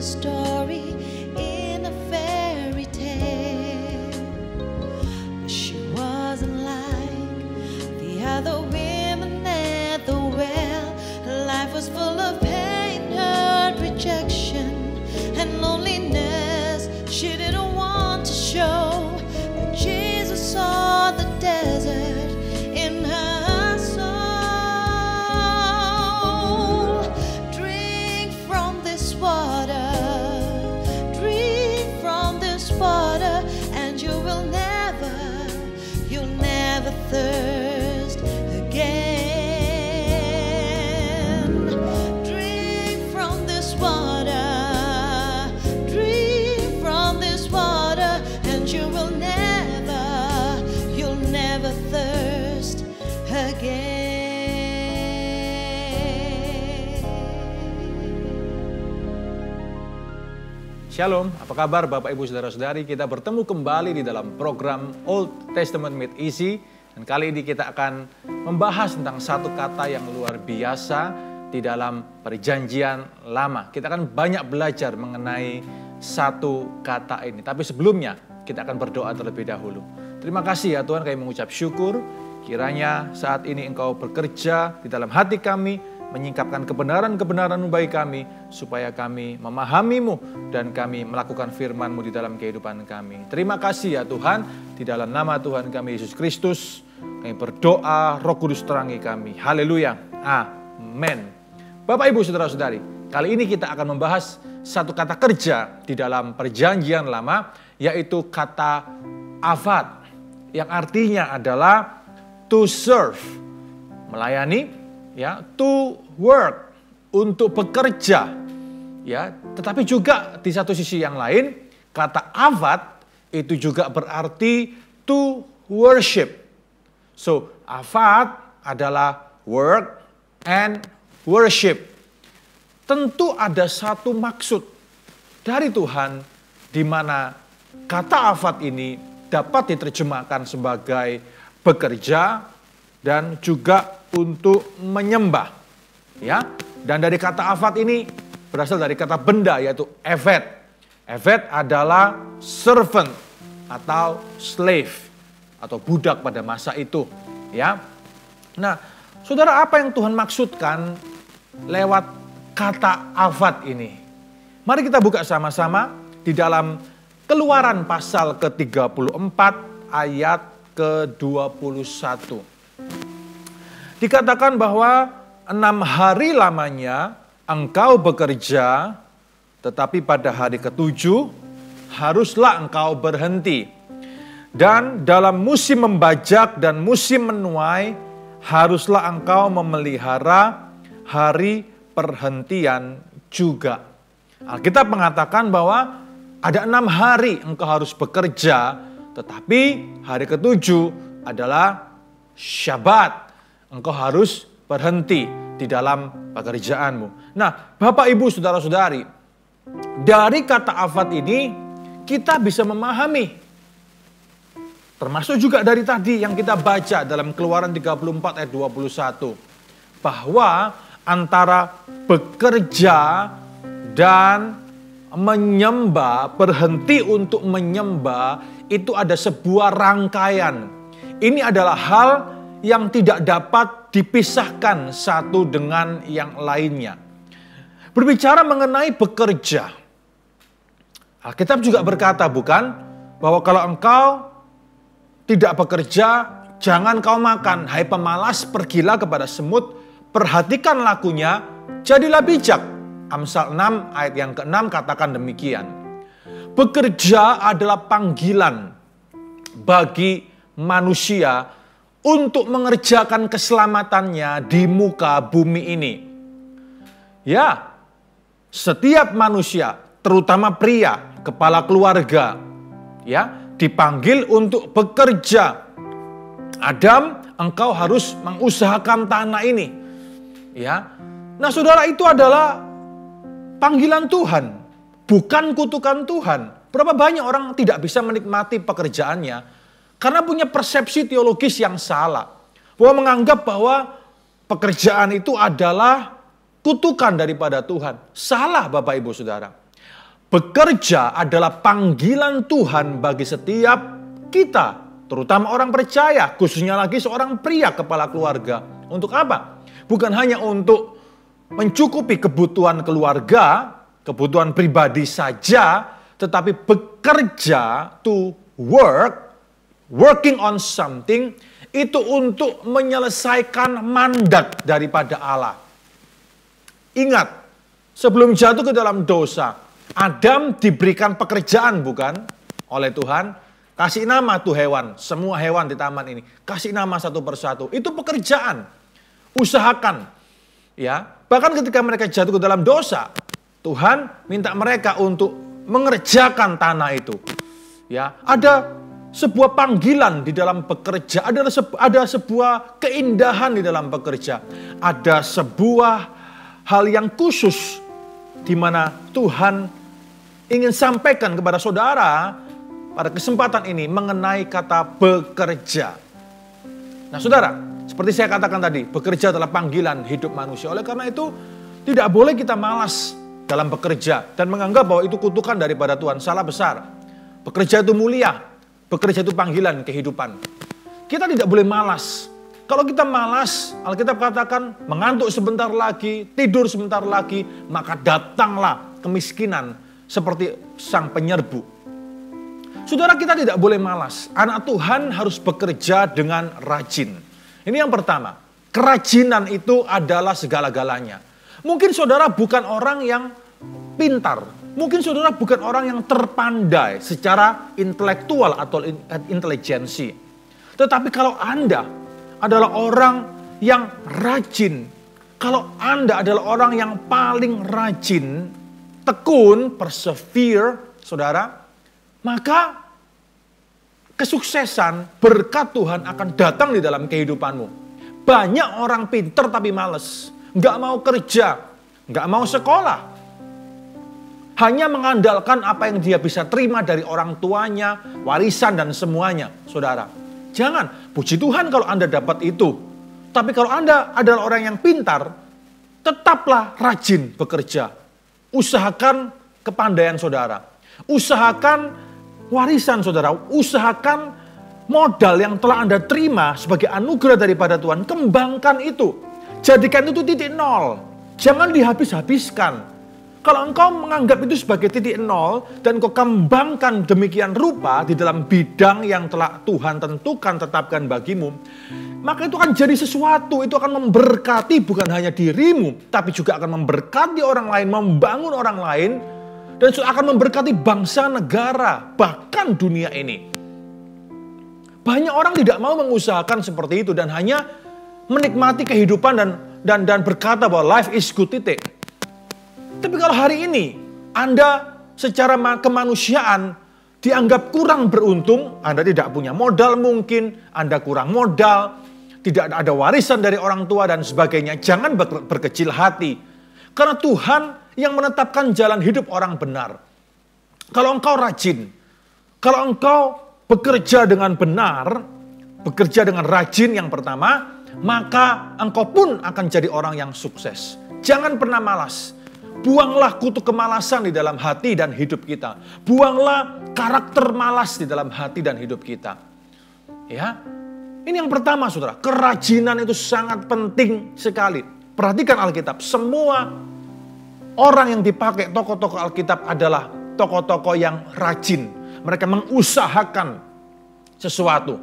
Story in a fairy tale, but she wasn't like the other women at the well. Her life was full of pain, hurt, rejection, and loneliness. She didn't want to show, but Jesus saw the desert in her soul. Drink from this water, and you'll never thirst again. Drink from this water, and you'll never thirst again. Shalom, apa kabar Bapak Ibu Saudara-saudari? Kita bertemu kembali di dalam program Old Testament Made Easy. Dan kali ini kita akan membahas tentang satu kata yang luar biasa di dalam Perjanjian Lama. Kita akan banyak belajar mengenai satu kata ini. Tapi sebelumnya kita akan berdoa terlebih dahulu. Terima kasih ya Tuhan, kami mengucap syukur. Kiranya saat ini Engkau bekerja di dalam hati kami, menyingkapkan kebenaran-kebenaran bagi kami, supaya kami memahami-Mu dan kami melakukan firman-Mu di dalam kehidupan kami. Terima kasih ya Tuhan, di dalam nama Tuhan kami Yesus Kristus, kami berdoa, Roh Kudus terangi kami. Haleluya, amin. Bapak Ibu Saudara-saudari, kali ini kita akan membahas satu kata kerja di dalam Perjanjian Lama, yaitu kata avad, yang artinya adalah to serve, melayani, ya, to work, untuk bekerja, ya. Tetapi juga di satu sisi yang lain, kata avad itu juga berarti to worship. So, avad adalah work and worship. Tentu ada satu maksud dari Tuhan di mana kata avad ini dapat diterjemahkan sebagai bekerja dan juga untuk menyembah, ya. Dan dari kata avad ini berasal dari kata benda, yaitu eved. Eved adalah servant atau slave atau budak pada masa itu, ya. Nah, saudara, apa yang Tuhan maksudkan lewat kata avad ini? Mari kita buka sama-sama di dalam Keluaran pasal ke-34 ayat ke-21. Dikatakan bahwa 6 hari lamanya engkau bekerja, tetapi pada hari ke-7 haruslah engkau berhenti. Dan dalam musim membajak dan musim menuai haruslah engkau memelihara hari perhentian juga. Alkitab mengatakan bahwa ada 6 hari engkau harus bekerja, tetapi hari ke-7 adalah Syabat. Engkau harus berhenti di dalam pekerjaanmu. Nah, Bapak Ibu Saudara-saudari, dari kata avad ini kita bisa memahami, termasuk juga dari tadi yang kita baca dalam Keluaran 34 ayat 21, bahwa antara bekerja dan menyembah, berhenti untuk menyembah, itu ada sebuah rangkaian. Ini adalah hal yang tidak dapat dipisahkan satu dengan yang lainnya. Berbicara mengenai bekerja, Alkitab juga berkata, bukan, bahwa kalau engkau tidak bekerja, jangan kau makan. Hai pemalas, pergilah kepada semut, perhatikan lakunya, jadilah bijak. Amsal 6 ayat yang ke-6 katakan demikian. Bekerja adalah panggilan bagi manusia untuk mengerjakan keselamatannya di muka bumi ini. Ya, setiap manusia, terutama pria, kepala keluarga, ya, dipanggil untuk bekerja. Adam, engkau harus mengusahakan tanah ini. Ya. Nah, saudara, itu adalah panggilan Tuhan, bukan kutukan Tuhan. Berapa banyak orang tidak bisa menikmati pekerjaannya karena punya persepsi teologis yang salah. Bahwa menganggap bahwa pekerjaan itu adalah kutukan daripada Tuhan. Salah Bapak Ibu Saudara. Bekerja adalah panggilan Tuhan bagi setiap kita, terutama orang percaya, khususnya lagi seorang pria kepala keluarga. Untuk apa? Bukan hanya untuk mencukupi kebutuhan keluarga, kebutuhan pribadi saja, tetapi bekerja to working on something, itu untuk menyelesaikan mandat daripada Allah. Ingat, sebelum jatuh ke dalam dosa, Adam diberikan pekerjaan bukan oleh Tuhan. Kasih nama tuh hewan, semua hewan di taman ini. Kasih nama satu persatu, itu pekerjaan. Usahakan. Ya, bahkan ketika mereka jatuh ke dalam dosa, Tuhan minta mereka untuk mengerjakan tanah itu. Ya, ada sebuah panggilan di dalam bekerja, ada sebuah keindahan di dalam bekerja, ada sebuah hal yang khusus di mana Tuhan ingin sampaikan kepada saudara pada kesempatan ini mengenai kata bekerja. Nah, saudara, seperti saya katakan tadi, bekerja adalah panggilan hidup manusia. Oleh karena itu, tidak boleh kita malas dalam bekerja dan menganggap bahwa itu kutukan daripada Tuhan. Salah besar. Bekerja itu mulia. Bekerja itu panggilan kehidupan. Kita tidak boleh malas. Kalau kita malas, Alkitab katakan mengantuk sebentar lagi, tidur sebentar lagi, maka datanglah kemiskinan seperti sang penyerbu. Saudara, kita tidak boleh malas. Anak Tuhan harus bekerja dengan rajin. Ini yang pertama. Kerajinan itu adalah segala-galanya. Mungkin saudara bukan orang yang pintar. Mungkin saudara bukan orang yang terpandai secara intelektual atau intelijensi. Tetapi kalau Anda adalah orang yang rajin, kalau Anda adalah orang yang paling rajin, tekun, persevere, saudara, maka kesuksesan, berkat Tuhan akan datang di dalam kehidupanmu. Banyak orang pintar tapi males, nggak mau kerja, nggak mau sekolah. Hanya mengandalkan apa yang dia bisa terima dari orang tuanya, warisan dan semuanya, saudara. Jangan, puji Tuhan kalau Anda dapat itu. Tapi kalau Anda adalah orang yang pintar, tetaplah rajin bekerja. Usahakan kepandaian saudara. Usahakan warisan saudara. Usahakan modal yang telah Anda terima sebagai anugerah daripada Tuhan. Kembangkan itu. Jadikan itu titik nol. Jangan dihabis-habiskan. Kalau engkau menganggap itu sebagai titik nol dan kau kembangkan demikian rupa di dalam bidang yang telah Tuhan tentukan, tetapkan bagimu, maka itu akan jadi sesuatu, itu akan memberkati bukan hanya dirimu, tapi juga akan memberkati orang lain, membangun orang lain, dan akan memberkati bangsa, negara, bahkan dunia ini. Banyak orang tidak mau mengusahakan seperti itu dan hanya menikmati kehidupan dan berkata bahwa life is good, titik. Tapi kalau hari ini Anda secara kemanusiaan dianggap kurang beruntung, Anda tidak punya modal mungkin, Anda kurang modal, tidak ada warisan dari orang tua dan sebagainya, jangan berkecil hati. Karena Tuhan yang menetapkan jalan hidup orang benar. Kalau engkau rajin, kalau engkau bekerja dengan benar, bekerja dengan rajin yang pertama, maka engkau pun akan jadi orang yang sukses. Jangan pernah malas. Buanglah kutuk kemalasan di dalam hati dan hidup kita. Buanglah karakter malas di dalam hati dan hidup kita. Ya, ini yang pertama saudara. Kerajinan itu sangat penting sekali. Perhatikan Alkitab. Semua orang yang dipakai tokoh-tokoh Alkitab adalah tokoh-tokoh yang rajin. Mereka mengusahakan sesuatu.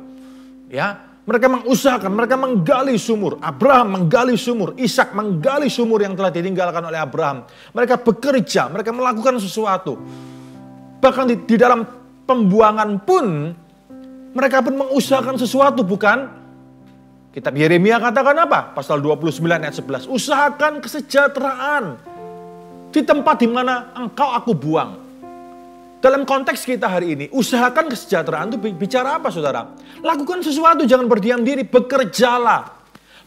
Ya, mereka mengusahakan, mereka menggali sumur. Abraham menggali sumur, Ishak menggali sumur yang telah ditinggalkan oleh Abraham. Mereka bekerja, mereka melakukan sesuatu. Bahkan di dalam pembuangan pun, mereka pun mengusahakan sesuatu, bukan? Kitab Yeremia katakan apa? Pasal 29 ayat 11. Usahakan kesejahteraan di tempat di mana engkau aku buang. Dalam konteks kita hari ini, usahakan kesejahteraan itu bicara apa saudara? Lakukan sesuatu, jangan berdiam diri, bekerjalah.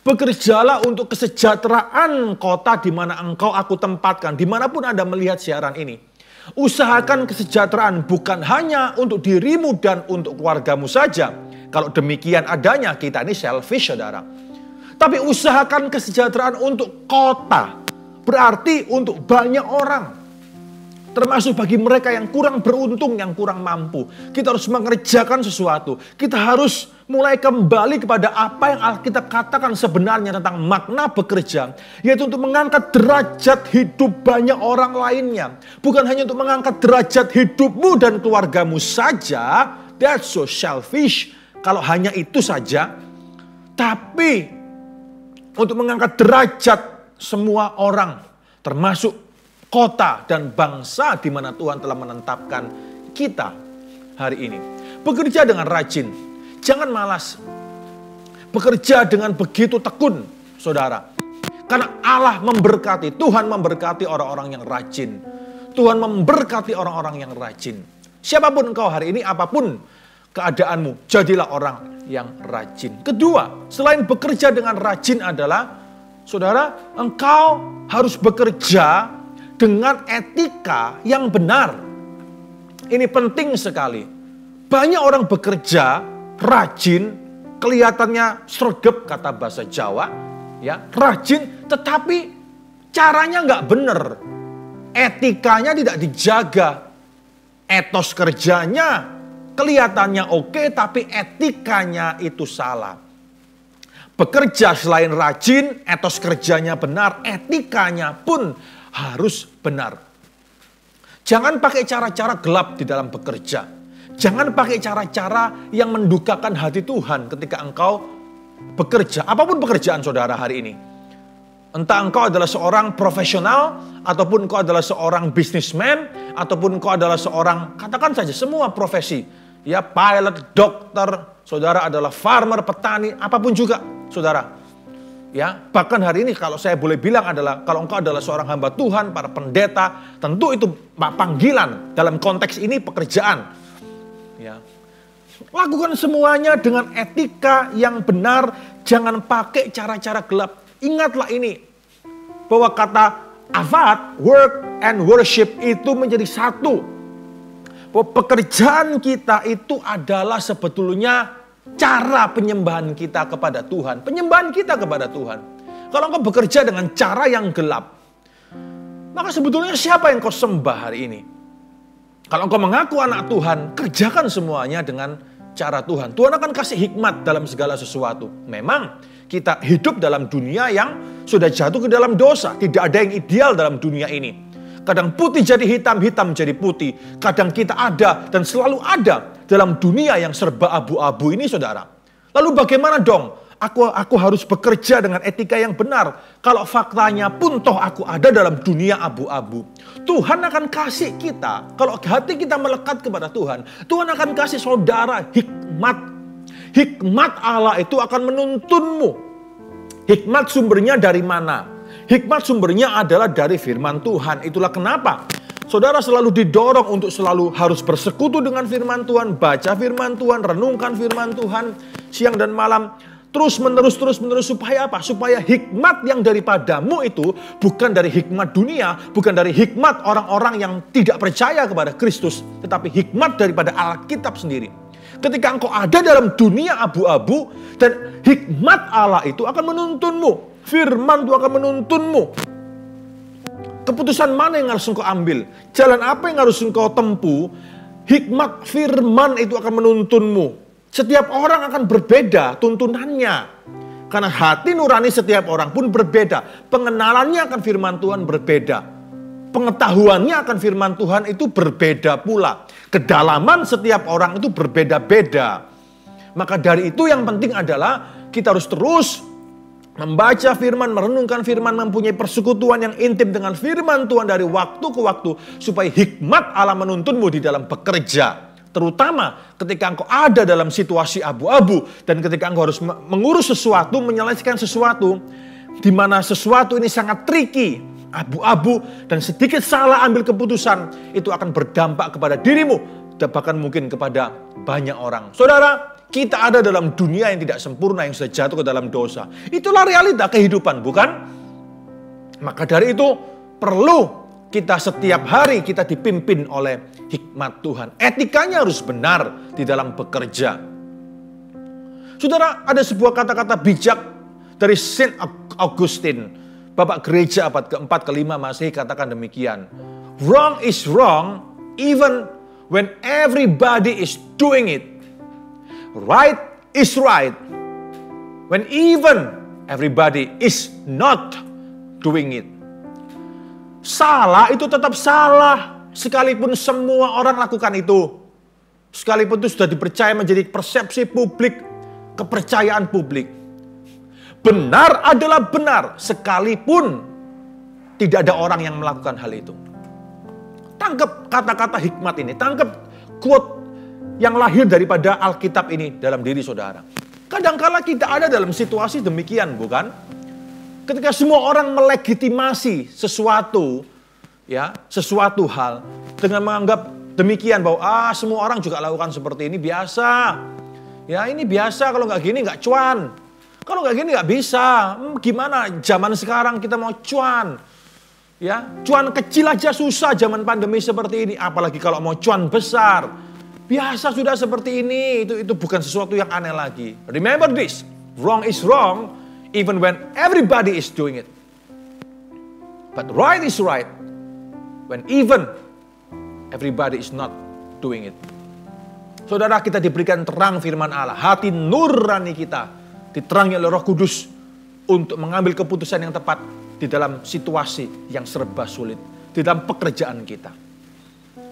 Bekerjalah untuk kesejahteraan kota di mana engkau aku tempatkan, dimanapun Anda melihat siaran ini. Usahakan kesejahteraan bukan hanya untuk dirimu dan untuk keluargamu saja. Kalau demikian adanya, kita ini selfish, saudara. Tapi usahakan kesejahteraan untuk kota. Berarti untuk banyak orang. Termasuk bagi mereka yang kurang beruntung, yang kurang mampu. Kita harus mengerjakan sesuatu. Kita harus mulai kembali kepada apa yang Alkitab katakan sebenarnya tentang makna bekerja. Yaitu untuk mengangkat derajat hidup banyak orang lainnya. Bukan hanya untuk mengangkat derajat hidupmu dan keluargamu saja. That's so selfish. Kalau hanya itu saja. Tapi untuk mengangkat derajat semua orang. Termasuk kota dan bangsa di mana Tuhan telah menetapkan kita hari ini. Bekerja dengan rajin, jangan malas. Bekerja dengan begitu tekun, saudara. Karena Allah memberkati, Tuhan memberkati orang-orang yang rajin. Tuhan memberkati orang-orang yang rajin. Siapapun engkau hari ini, apapun keadaanmu, jadilah orang yang rajin. Kedua, selain bekerja dengan rajin adalah, saudara, engkau harus bekerja dengan etika yang benar. Ini penting sekali. Banyak orang bekerja rajin, kelihatannya sregep kata bahasa Jawa, ya, rajin, tetapi caranya nggak benar. Etikanya tidak dijaga. Etos kerjanya kelihatannya oke, tapi etikanya itu salah. Bekerja selain rajin, etos kerjanya benar, etikanya pun harus benar. Jangan pakai cara-cara gelap di dalam bekerja. Jangan pakai cara-cara yang mendukakan hati Tuhan ketika engkau bekerja. Apapun pekerjaan saudara hari ini. Entah engkau adalah seorang profesional, ataupun engkau adalah seorang businessman, ataupun engkau adalah seorang, katakan saja semua profesi. Ya, pilot, dokter, saudara adalah farmer, petani, apapun juga, saudara. Ya, bahkan hari ini kalau saya boleh bilang adalah, kalau engkau adalah seorang hamba Tuhan, para pendeta, tentu itu panggilan dalam konteks ini pekerjaan. Ya. Lakukan semuanya dengan etika yang benar, jangan pakai cara-cara gelap. Ingatlah ini, bahwa kata avad, work and worship itu menjadi satu. Bahwa pekerjaan kita itu adalah sebetulnya cara penyembahan kita kepada Tuhan. Penyembahan kita kepada Tuhan. Kalau engkau bekerja dengan cara yang gelap, maka sebetulnya siapa yang kau sembah hari ini? Kalau engkau mengaku anak Tuhan, kerjakan semuanya dengan cara Tuhan. Tuhan akan kasih hikmat dalam segala sesuatu. Memang kita hidup dalam dunia yang sudah jatuh ke dalam dosa. Tidak ada yang ideal dalam dunia ini. Kadang putih jadi hitam, hitam jadi putih. Kadang kita ada dan selalu ada dalam dunia yang serba abu-abu ini, saudara. Lalu bagaimana dong? Aku harus bekerja dengan etika yang benar. Kalau faktanya pun toh aku ada dalam dunia abu-abu. Tuhan akan kasih kita, kalau hati kita melekat kepada Tuhan, Tuhan akan kasih saudara hikmat. Hikmat Allah itu akan menuntunmu. Hikmat sumbernya dari mana? Hikmat sumbernya adalah dari firman Tuhan. Itulah kenapa saudara selalu didorong untuk selalu harus bersekutu dengan firman Tuhan, baca firman Tuhan, renungkan firman Tuhan siang dan malam. Terus menerus supaya apa? Supaya hikmat yang daripadamu itu bukan dari hikmat dunia, bukan dari hikmat orang-orang yang tidak percaya kepada Kristus, tetapi hikmat daripada Alkitab sendiri. Ketika engkau ada dalam dunia abu-abu dan hikmat Allah itu akan menuntunmu. Firman Tuhan akan menuntunmu. Keputusan mana yang harus engkau ambil? Jalan apa yang harus engkau tempuh? Hikmat firman itu akan menuntunmu. Setiap orang akan berbeda tuntunannya. Karena hati nurani setiap orang pun berbeda. Pengenalannya akan firman Tuhan berbeda. Pengetahuannya akan firman Tuhan itu berbeda pula. Kedalaman setiap orang itu berbeda-beda. Maka dari itu yang penting adalah kita harus terus membaca firman, merenungkan firman, mempunyai persekutuan yang intim dengan firman Tuhan dari waktu ke waktu. Supaya hikmat Allah menuntunmu di dalam bekerja. Terutama ketika engkau ada dalam situasi abu-abu. Dan ketika engkau harus mengurus sesuatu, menyelesaikan sesuatu. Di mana sesuatu ini sangat tricky, abu-abu. Dan sedikit salah ambil keputusan, itu akan berdampak kepada dirimu. Dan bahkan mungkin kepada banyak orang. Saudara, Kita ada dalam dunia yang tidak sempurna, yang sudah jatuh ke dalam dosa. Itulah realita kehidupan, bukan? Maka dari itu perlu kita setiap hari kita dipimpin oleh hikmat Tuhan. Etikanya harus benar di dalam bekerja. Saudara, ada sebuah kata-kata bijak dari Saint Augustine. Bapak gereja abad ke-4 ke-5 Masehi katakan demikian. Wrong is wrong even when everybody is doing it. Right is right when even everybody is not doing it. Salah itu tetap salah sekalipun semua orang lakukan itu. Sekalipun itu sudah dipercaya menjadi persepsi publik, kepercayaan publik. Benar adalah benar sekalipun tidak ada orang yang melakukan hal itu. Tangkap kata-kata hikmat ini, tangkap quote yang lahir daripada Alkitab ini dalam diri saudara. Kadangkala kita ada dalam situasi demikian, bukan? Ketika semua orang melegitimasi sesuatu, ya, sesuatu hal dengan menganggap demikian bahwa semua orang juga lakukan seperti ini biasa. Ya, ini biasa, kalau nggak gini nggak cuan. Kalau nggak gini nggak bisa. Gimana zaman sekarang kita mau cuan? Ya, cuan kecil aja susah zaman pandemi seperti ini. Apalagi kalau mau cuan besar. Biasa sudah seperti ini. Itu bukan sesuatu yang aneh lagi. Remember this. Wrong is wrong even when everybody is doing it. But right is right when even everybody is not doing it. Saudara, kita diberikan terang firman Allah. Hati nurani kita diterangi oleh Roh Kudus untuk mengambil keputusan yang tepat di dalam situasi yang serba sulit, di dalam pekerjaan kita.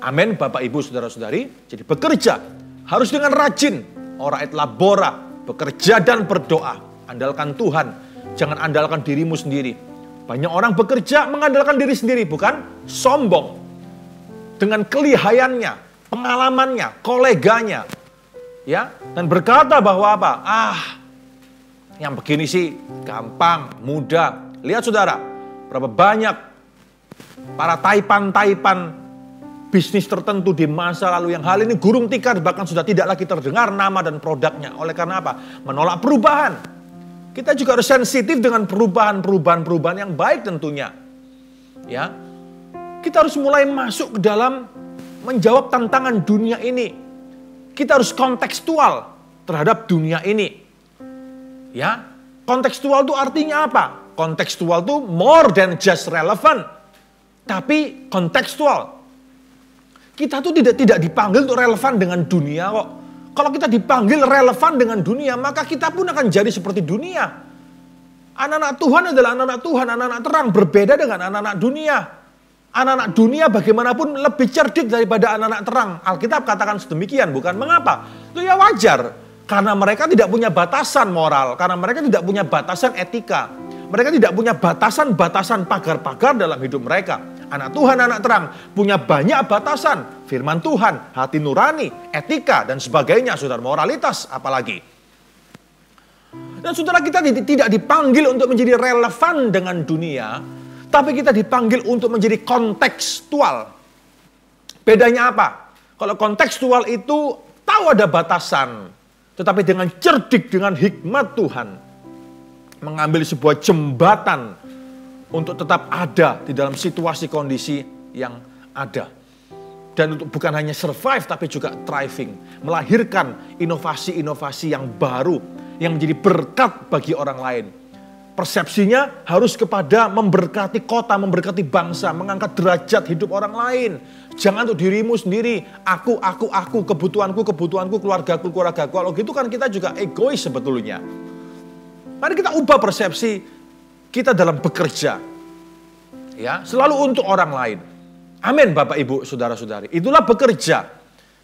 Amin, Bapak, Ibu, Saudara-saudari. Jadi bekerja harus dengan rajin. Ora et labora, bekerja dan berdoa. Andalkan Tuhan, jangan andalkan dirimu sendiri. Banyak orang bekerja mengandalkan diri sendiri, bukan? Sombong. Dengan kelihayannya, pengalamannya, koleganya. Ya, dan berkata bahwa apa? Yang begini sih gampang, mudah. Lihat saudara, berapa banyak para taipan-taipan bisnis tertentu di masa lalu yang hal ini gurung tikar, bahkan sudah tidak lagi terdengar nama dan produknya. Oleh karena apa? Menolak perubahan. Kita juga harus sensitif dengan perubahan yang baik tentunya. Ya, kita harus mulai masuk ke dalam menjawab tantangan dunia ini. Kita harus kontekstual terhadap dunia ini. Ya, kontekstual itu artinya apa? Kontekstual itu more than just relevant, tapi kontekstual. Kita tuh tidak dipanggil untuk relevan dengan dunia kok. Kalau kita dipanggil relevan dengan dunia, maka kita pun akan jadi seperti dunia. Anak-anak Tuhan adalah anak-anak Tuhan, anak-anak terang, berbeda dengan anak-anak dunia. Anak-anak dunia bagaimanapun lebih cerdik daripada anak-anak terang. Alkitab katakan sedemikian, bukan? Mengapa? Itu ya wajar. Karena mereka tidak punya batasan moral, karena mereka tidak punya batasan etika. Mereka tidak punya batasan-batasan pagar-pagar dalam hidup mereka. Anak Tuhan, anak terang, punya banyak batasan. Firman Tuhan, hati nurani, etika, dan sebagainya. Saudara, moralitas apalagi. Dan saudara, kita tidak dipanggil untuk menjadi relevan dengan dunia, tapi kita dipanggil untuk menjadi kontekstual. Bedanya apa? Kalau kontekstual itu tahu ada batasan. Tetapi dengan cerdik, dengan hikmat Tuhan, mengambil sebuah jembatan untuk tetap ada di dalam situasi kondisi yang ada. Dan untuk bukan hanya survive, tapi juga thriving. Melahirkan inovasi-inovasi yang baru, yang menjadi berkat bagi orang lain. Persepsinya harus kepada memberkati kota, memberkati bangsa, mengangkat derajat hidup orang lain. Jangan untuk dirimu sendiri, aku, kebutuhanku, keluargaku. Kalau gitu kan kita juga egois sebetulnya. Mari kita ubah persepsi kita dalam bekerja. Ya, selalu untuk orang lain. Amin, Bapak, Ibu, Saudara-saudari. Itulah bekerja.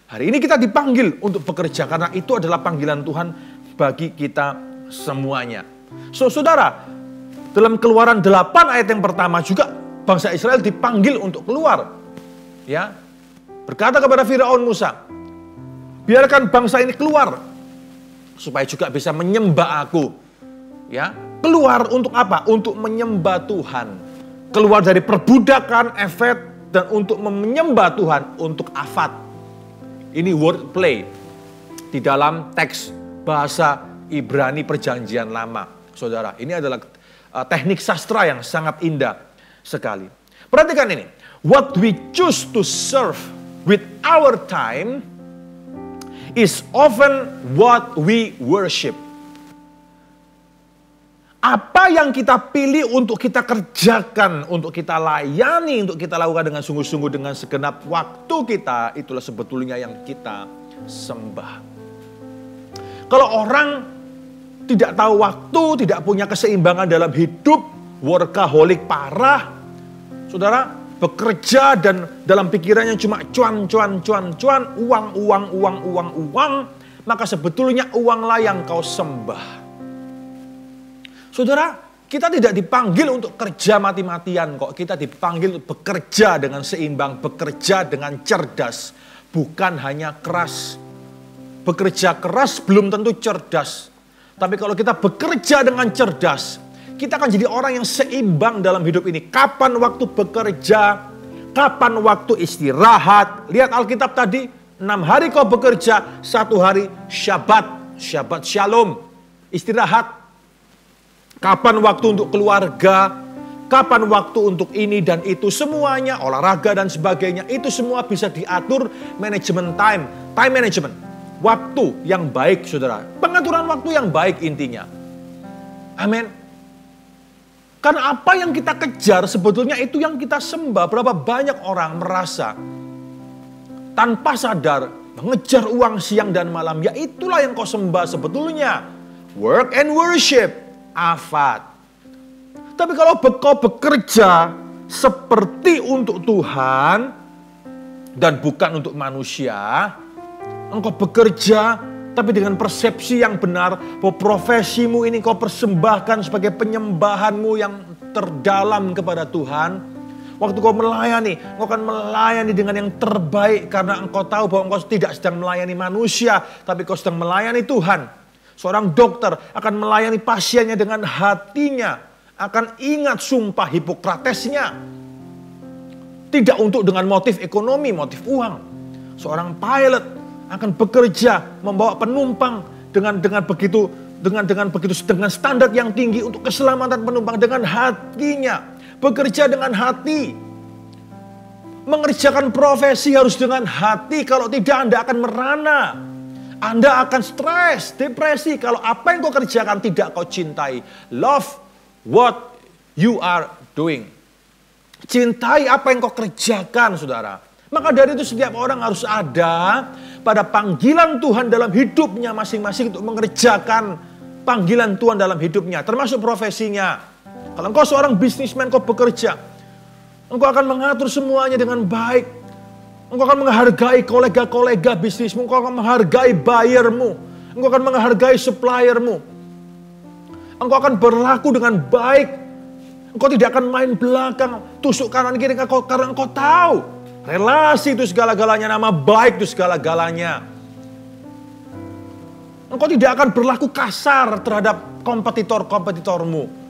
Hari ini kita dipanggil untuk bekerja karena itu adalah panggilan Tuhan bagi kita semuanya. So, saudara, dalam Keluaran 8 ayat yang pertama juga bangsa Israel dipanggil untuk keluar. Ya, berkata kepada Firaun Musa, biarkan bangsa ini keluar supaya juga bisa menyembah aku. Ya, keluar untuk apa? Untuk menyembah Tuhan. Keluar dari perbudakan, efet, dan untuk menyembah Tuhan untuk afat. Ini wordplay di dalam teks bahasa Ibrani Perjanjian Lama. Saudara, ini adalah teknik sastra yang sangat indah sekali. Perhatikan ini. What we choose to serve with our time is often what we worship. Apa yang kita pilih untuk kita kerjakan, untuk kita layani, untuk kita lakukan dengan sungguh-sungguh, dengan segenap waktu kita, itulah sebetulnya yang kita sembah. Kalau orang tidak tahu waktu, tidak punya keseimbangan dalam hidup, workaholic parah, saudara, bekerja dan dalam pikirannya cuma cuan, uang, maka sebetulnya uanglah yang kau sembah. Saudara, kita tidak dipanggil untuk kerja mati-matian kok. Kita dipanggil untuk bekerja dengan seimbang, bekerja dengan cerdas. Bukan hanya keras. Bekerja keras belum tentu cerdas. Tapi kalau kita bekerja dengan cerdas, kita akan jadi orang yang seimbang dalam hidup ini. Kapan waktu bekerja, kapan waktu istirahat. Lihat Alkitab tadi, 6 hari kau bekerja, 1 hari syabat. Syabat shalom, istirahat. Kapan waktu untuk keluarga, kapan waktu untuk ini dan itu, semuanya, olahraga dan sebagainya, itu semua bisa diatur manajemen time management. Waktu yang baik, saudara. Pengaturan waktu yang baik intinya. Amin. Karena apa yang kita kejar sebetulnya itu yang kita sembah. Berapa banyak orang merasa tanpa sadar mengejar uang siang dan malam. Ya itulah yang kau sembah sebetulnya. Work and worship. Afat. Tapi kalau kau bekerja seperti untuk Tuhan dan bukan untuk manusia, engkau bekerja tapi dengan persepsi yang benar bahwa profesimu ini kau persembahkan sebagai penyembahanmu yang terdalam kepada Tuhan. Waktu kau melayani, kau akan melayani dengan yang terbaik karena engkau tahu bahwa engkau tidak sedang melayani manusia, tapi kau sedang melayani Tuhan. Seorang dokter akan melayani pasiennya dengan hatinya, akan ingat sumpah Hipokratesnya. Tidak untuk dengan motif ekonomi, motif uang. Seorang pilot akan bekerja membawa penumpang dengan standar yang tinggi untuk keselamatan penumpang dengan hatinya. Bekerja dengan hati. Mengerjakan profesi harus dengan hati, kalau tidak Anda akan merana. Anda akan stres, depresi kalau apa yang kau kerjakan tidak kau cintai. Love what you are doing. Cintai apa yang kau kerjakan, saudara. Maka dari itu setiap orang harus ada pada panggilan Tuhan dalam hidupnya masing-masing untuk mengerjakan panggilan Tuhan dalam hidupnya. Termasuk profesinya. Kalau engkau seorang bisnismen, kau bekerja. Engkau akan mengatur semuanya dengan baik. Engkau akan menghargai kolega-kolega bisnismu. Engkau akan menghargai buyermu. Engkau akan menghargai suppliermu. Engkau akan berlaku dengan baik. Engkau tidak akan main belakang, tusuk kanan kiri karena engkau tahu. Relasi itu segala-galanya, nama baik itu segala-galanya. Engkau tidak akan berlaku kasar terhadap kompetitor-kompetitormu.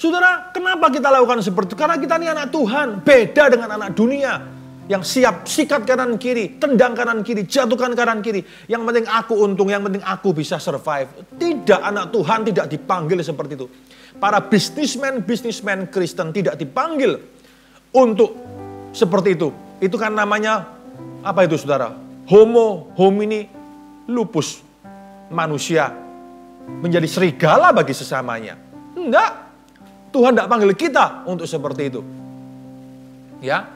Saudara, kenapa kita lakukan seperti itu? Karena kita ini anak Tuhan, beda dengan anak dunia. Yang siap sikat kanan kiri, tendang kanan kiri, jatuhkan kanan kiri. Yang penting aku untung, yang penting aku bisa survive. Tidak, anak Tuhan tidak dipanggil seperti itu. Para bisnismen Kristen tidak dipanggil untuk seperti itu. Itu kan namanya, apa itu saudara? Homo homini lupus. Manusia menjadi serigala bagi sesamanya. Enggak. Tuhan tidak panggil kita untuk seperti itu. Ya.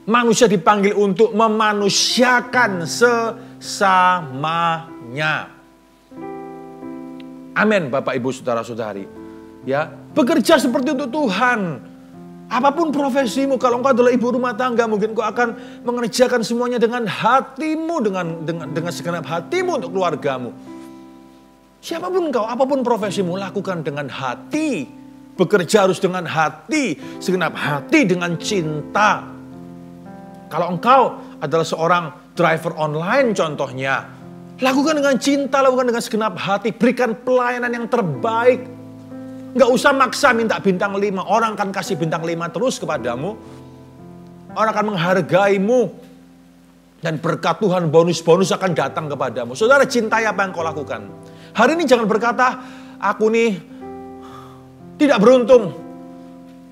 Manusia dipanggil untuk memanusiakan sesamanya. Amin, Bapak, Ibu, Saudara-saudari. Ya, bekerja seperti untuk Tuhan. Apapun profesimu, kalau engkau adalah ibu rumah tangga, mungkin engkau akan mengerjakan semuanya dengan hatimu, dengan segenap hatimu untuk keluargamu. Siapapun engkau, apapun profesimu, lakukan dengan hati. Bekerja harus dengan hati, segenap hati dengan cinta. Kalau engkau adalah seorang driver online contohnya, lakukan dengan cinta, lakukan dengan segenap hati, berikan pelayanan yang terbaik. Nggak usah maksa minta bintang 5, orang akan kasih bintang 5 terus kepadamu. Orang akan menghargaimu. Dan berkat Tuhan bonus-bonus akan datang kepadamu. Saudara, cintai apa yang kau lakukan. Hari ini jangan berkata, aku nih tidak beruntung.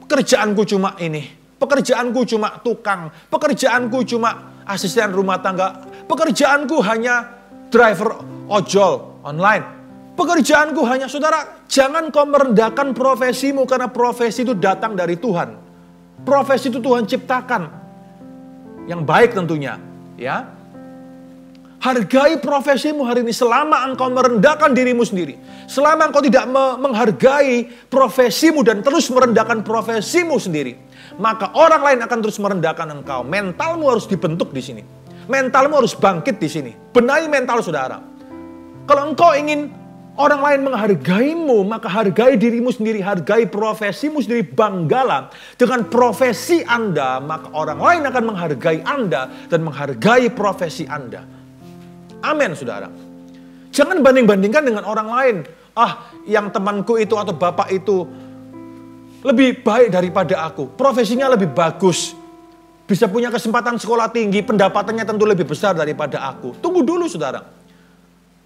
Pekerjaanku cuma ini. Pekerjaanku cuma tukang. Pekerjaanku cuma asisten rumah tangga. Pekerjaanku hanya driver ojol online. Pekerjaanku hanya, saudara, jangan kau merendahkan profesimu karena profesi itu datang dari Tuhan. Profesi itu Tuhan ciptakan. Yang baik tentunya. Ya, hargai profesimu hari ini selama engkau merendahkan dirimu sendiri. Selama engkau tidak menghargai profesimu dan terus merendahkan profesimu sendiri, maka orang lain akan terus merendahkan engkau. Mentalmu harus dibentuk di sini. Mentalmu harus bangkit di sini. Benahi mental saudara. Kalau engkau ingin orang lain menghargaimu, maka hargai dirimu sendiri, hargai profesimu sendiri, banggalah dengan profesi Anda, maka orang lain akan menghargai Anda dan menghargai profesi Anda. Amin, saudara. Jangan banding-bandingkan dengan orang lain. Yang temanku itu atau bapak itu lebih baik daripada aku, profesinya lebih bagus, bisa punya kesempatan sekolah tinggi, pendapatannya tentu lebih besar daripada aku. Tunggu dulu, saudara.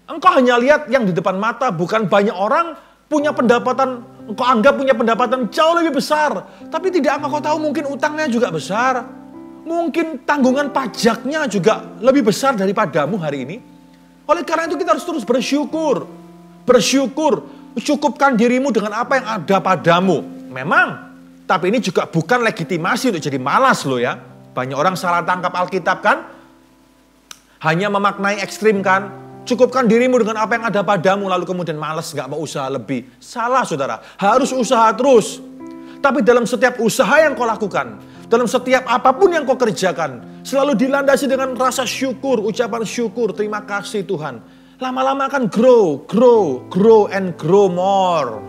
Engkau hanya lihat yang di depan mata, bukan banyak orang punya pendapatan, engkau anggap punya pendapatan jauh lebih besar. Tapi tidak engkau tahu mungkin utangnya juga besar. Mungkin tanggungan pajaknya juga lebih besar daripadamu hari ini. Oleh karena itu kita harus terus bersyukur. Bersyukur, cukupkan dirimu dengan apa yang ada padamu. Memang, tapi ini juga bukan legitimasi untuk jadi malas loh ya. Banyak orang salah tangkap Alkitab kan. Hanya memaknai ekstrim kan. Cukupkan dirimu dengan apa yang ada padamu, lalu kemudian malas, gak mau usaha lebih. Salah saudara, harus usaha terus. Tapi dalam setiap usaha yang kau lakukan, dalam setiap apapun yang kau kerjakan, selalu dilandasi dengan rasa syukur, ucapan syukur, terima kasih Tuhan. Lama-lama akan grow and grow more.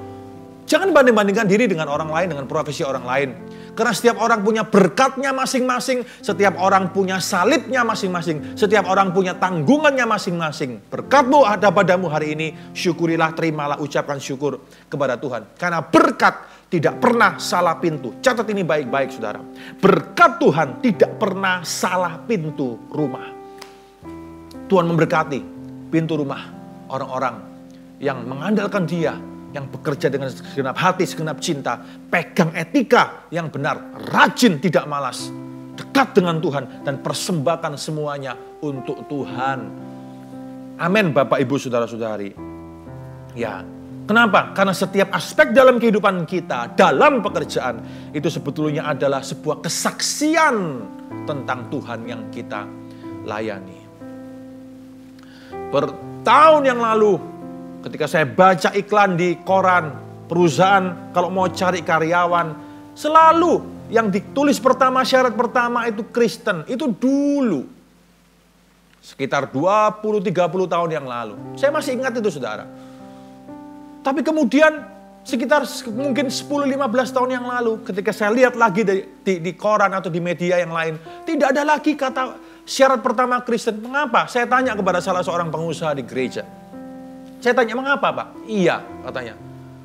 Jangan banding-bandingkan diri dengan orang lain, dengan profesi orang lain. Karena setiap orang punya berkatnya masing-masing, setiap orang punya salibnya masing-masing, setiap orang punya tanggungannya masing-masing. Berkatmu ada padamu hari ini, syukurilah, terimalah, ucapkan syukur kepada Tuhan. Karena berkat tidak pernah salah pintu. Catat ini baik-baik saudara. Berkat Tuhan tidak pernah salah pintu rumah. Tuhan memberkati pintu rumah orang-orang yang mengandalkan Dia, yang bekerja dengan segenap hati, segenap cinta, pegang etika yang benar, rajin, tidak malas, dekat dengan Tuhan, dan persembahkan semuanya untuk Tuhan. Amin, Bapak, Ibu, Saudara-saudari. Ya, kenapa? Karena setiap aspek dalam kehidupan kita, dalam pekerjaan, itu sebetulnya adalah sebuah kesaksian tentang Tuhan yang kita layani. Bertahun yang lalu, ketika saya baca iklan di koran, perusahaan kalau mau cari karyawan, selalu yang ditulis pertama, syarat pertama itu Kristen. Itu dulu. Sekitar 20-30 tahun yang lalu. Saya masih ingat itu saudara. Tapi kemudian sekitar mungkin 10-15 tahun yang lalu, ketika saya lihat lagi di koran atau di media yang lain, tidak ada lagi kata syarat pertama Kristen. Mengapa? Saya tanya kepada salah seorang pengusaha di gereja. Saya tanya, mengapa Pak? Iya, katanya.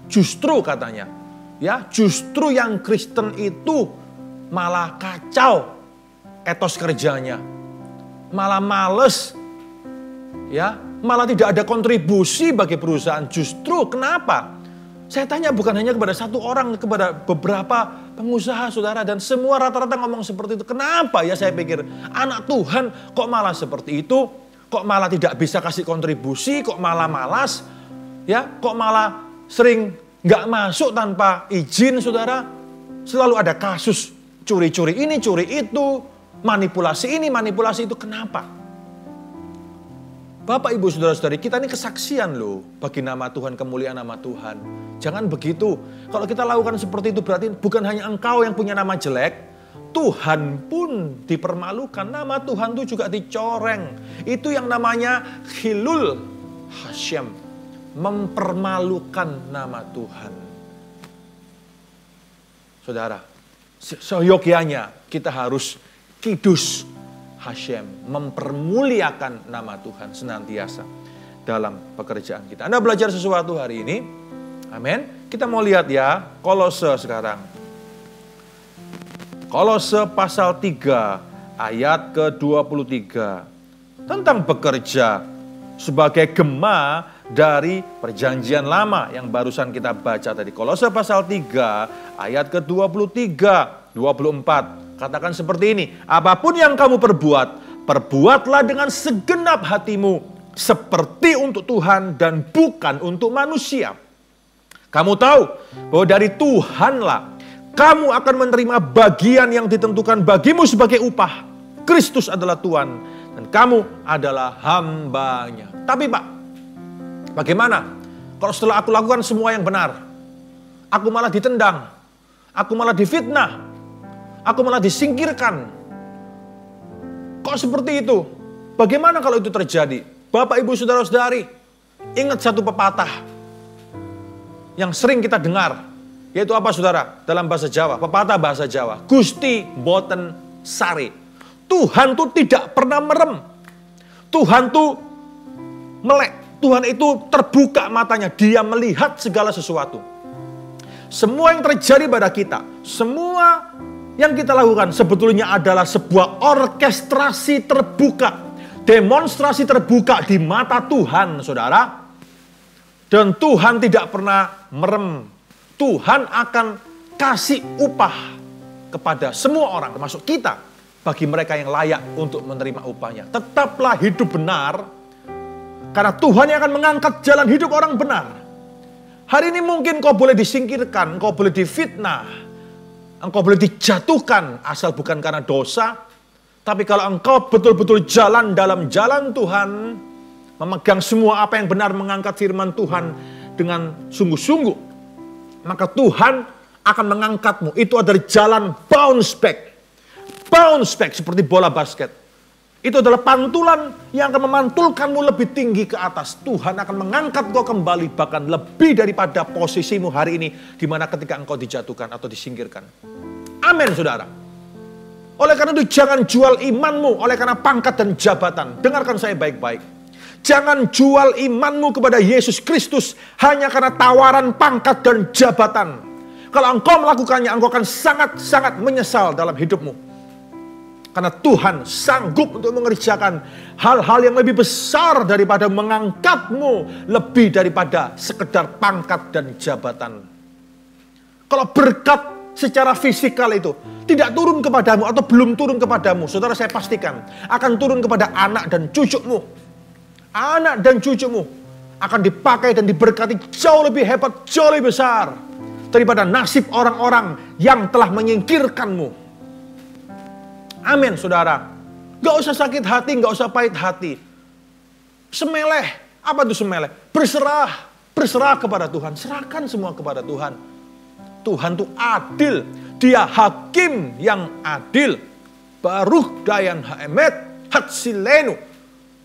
Justru katanya, ya, justru yang Kristen itu malah kacau etos kerjanya. Malah males. Ya, malah tidak ada kontribusi bagi perusahaan. Justru kenapa? Saya tanya bukan hanya kepada satu orang, kepada beberapa pengusaha saudara, dan semua rata-rata ngomong seperti itu. Kenapa ya, saya pikir anak Tuhan kok malah seperti itu? Kok malah tidak bisa kasih kontribusi, kok malah malas, ya, kok malah sering nggak masuk tanpa izin, saudara. Selalu ada kasus curi-curi ini, curi itu, manipulasi ini, manipulasi itu. Kenapa? Bapak, Ibu, Saudara-saudari, kita ini kesaksian loh bagi nama Tuhan, kemuliaan nama Tuhan. Jangan begitu. Kalau kita lakukan seperti itu berarti bukan hanya engkau yang punya nama jelek, Tuhan pun dipermalukan. Nama Tuhan itu juga dicoreng. Itu yang namanya Khilul Hashem. Mempermalukan nama Tuhan. Saudara, seyogyanya kita harus kidus Hashem. Mempermuliakan nama Tuhan senantiasa dalam pekerjaan kita. Anda belajar sesuatu hari ini? Amin. Kita mau lihat ya, Kolose sekarang. Kolose pasal 3 ayat ke-23. Tentang bekerja sebagai gema dari perjanjian lama yang barusan kita baca tadi. Kolose pasal 3 ayat ke-23, 24. Katakan seperti ini, apapun yang kamu perbuat, perbuatlah dengan segenap hatimu, seperti untuk Tuhan dan bukan untuk manusia. Kamu tahu bahwa dari Tuhanlah kamu akan menerima bagian yang ditentukan bagimu sebagai upah. Kristus adalah Tuhan dan kamu adalah hambanya. Tapi Pak, bagaimana kalau setelah aku lakukan semua yang benar, aku malah ditendang, aku malah difitnah, aku malah disingkirkan? Kok seperti itu? Bagaimana kalau itu terjadi? Bapak, Ibu, Saudara-saudari, ingat satu pepatah yang sering kita dengar. Yaitu apa saudara? Dalam bahasa Jawa, pepatah bahasa Jawa. Gusti boten sare. Tuhan itu tidak pernah merem. Tuhan itu melek. Tuhan itu terbuka matanya. Dia melihat segala sesuatu. Semua yang terjadi pada kita, semua yang kita lakukan sebetulnya adalah sebuah orkestrasi terbuka. Demonstrasi terbuka di mata Tuhan, saudara. Dan Tuhan tidak pernah merem. Tuhan akan kasih upah kepada semua orang, termasuk kita, bagi mereka yang layak untuk menerima upahnya. Tetaplah hidup benar, karena Tuhan yang akan mengangkat jalan hidup orang benar. Hari ini mungkin kau boleh disingkirkan, kau boleh difitnah, engkau boleh dijatuhkan, asal bukan karena dosa. Tapi kalau engkau betul-betul jalan dalam jalan Tuhan, memegang semua apa yang benar, mengangkat firman Tuhan dengan sungguh-sungguh, maka Tuhan akan mengangkatmu. Itu adalah jalan bounce back. Bounce back seperti bola basket. Itu adalah pantulan yang akan memantulkanmu lebih tinggi ke atas. Tuhan akan mengangkat kau kembali, bahkan lebih daripada posisimu hari ini, di mana ketika engkau dijatuhkan atau disingkirkan. Amin, saudara. Oleh karena itu jangan jual imanmu oleh karena pangkat dan jabatan. Dengarkan saya baik-baik. Jangan jual imanmu kepada Yesus Kristus hanya karena tawaran pangkat dan jabatan. Kalau engkau melakukannya, engkau akan sangat-sangat menyesal dalam hidupmu. Karena Tuhan sanggup untuk mengerjakan hal-hal yang lebih besar daripada mengangkatmu, lebih daripada sekedar pangkat dan jabatan. Kalau berkat secara fisikal itu tidak turun kepadamu atau belum turun kepadamu, saudara, saya pastikan akan turun kepada anak dan cucumu. Anak dan cucumu akan dipakai dan diberkati jauh lebih hebat, jauh lebih besar daripada nasib orang-orang yang telah menyingkirkanmu. Amin, saudara. Gak usah sakit hati, gak usah pahit hati. Semeleh, apa itu semeleh? Berserah, berserah kepada Tuhan. Serahkan semua kepada Tuhan. Tuhan itu adil, Dia hakim yang adil. Baruch dayan haemet hatsilenu.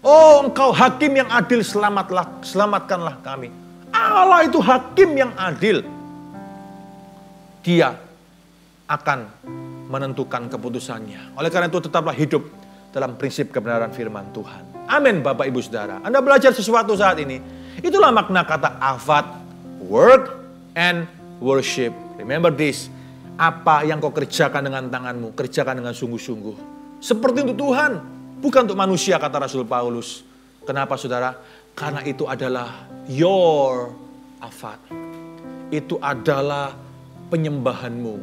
Oh, engkau hakim yang adil, selamatkanlah kami. Allah itu hakim yang adil. Dia akan menentukan keputusannya. Oleh karena itu tetaplah hidup dalam prinsip kebenaran firman Tuhan. Amin, Bapak, Ibu, Saudara. Anda belajar sesuatu saat ini. Itulah makna kata avad, work and worship. Remember this. Apa yang kau kerjakan dengan tanganmu, kerjakan dengan sungguh-sungguh. Seperti untuk Tuhan. Bukan untuk manusia, kata Rasul Paulus. Kenapa, saudara? Karena itu adalah your avad. Itu adalah penyembahanmu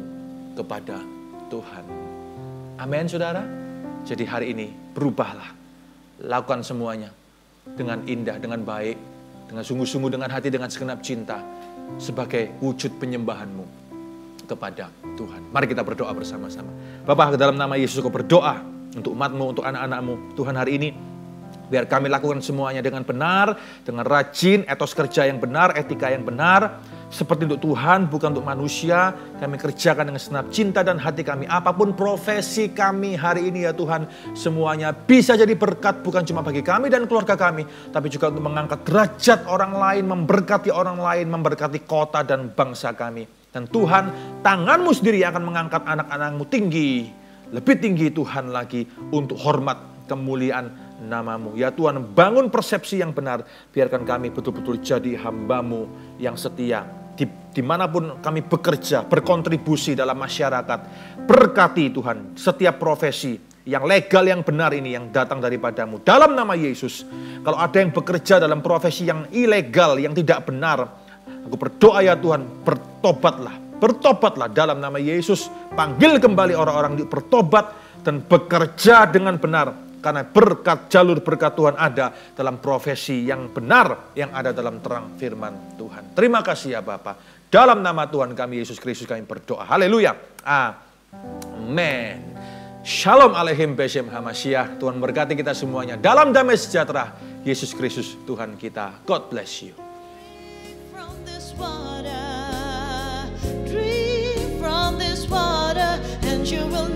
kepada Tuhan. Amin, saudara. Jadi hari ini berubahlah. Lakukan semuanya dengan indah, dengan baik, dengan sungguh-sungguh, dengan hati, dengan segenap cinta. Sebagai wujud penyembahanmu kepada Tuhan. Mari kita berdoa bersama-sama. Bapak, dalam nama Yesus kau berdoa untuk umatmu, untuk anak-anakmu. Tuhan, hari ini biar kami lakukan semuanya dengan benar, dengan rajin, etos kerja yang benar, etika yang benar. Seperti untuk Tuhan, bukan untuk manusia. Kami kerjakan dengan segenap cinta dan hati kami. Apapun profesi kami hari ini ya Tuhan, semuanya bisa jadi berkat bukan cuma bagi kami dan keluarga kami, tapi juga untuk mengangkat derajat orang lain, memberkati orang lain, memberkati kota dan bangsa kami. Dan Tuhan, tangan-Mu sendiri akan mengangkat anak-anak-Mu tinggi. Lebih tinggi Tuhan lagi untuk hormat kemuliaan nama-Mu. Ya Tuhan, bangun persepsi yang benar. Biarkan kami betul-betul jadi hamba-Mu yang setia. Dimanapun kami bekerja, berkontribusi dalam masyarakat. Berkati Tuhan setiap profesi yang legal, yang benar ini yang datang daripadamu. Dalam nama Yesus, kalau ada yang bekerja dalam profesi yang ilegal, yang tidak benar, aku berdoa ya Tuhan, bertobatlah dalam nama Yesus. Panggil kembali orang-orang bertobat dan bekerja dengan benar. Karena jalur berkat Tuhan ada dalam profesi yang benar, yang ada dalam terang firman Tuhan. Terima kasih ya Bapa. Dalam nama Tuhan kami Yesus Kristus kami berdoa. Haleluya. Amin. Shalom Aleichem Beshem Hamashiach. Tuhan berkati kita semuanya dalam damai sejahtera Yesus Kristus Tuhan kita. God bless you. From this water, drink from this water, and you will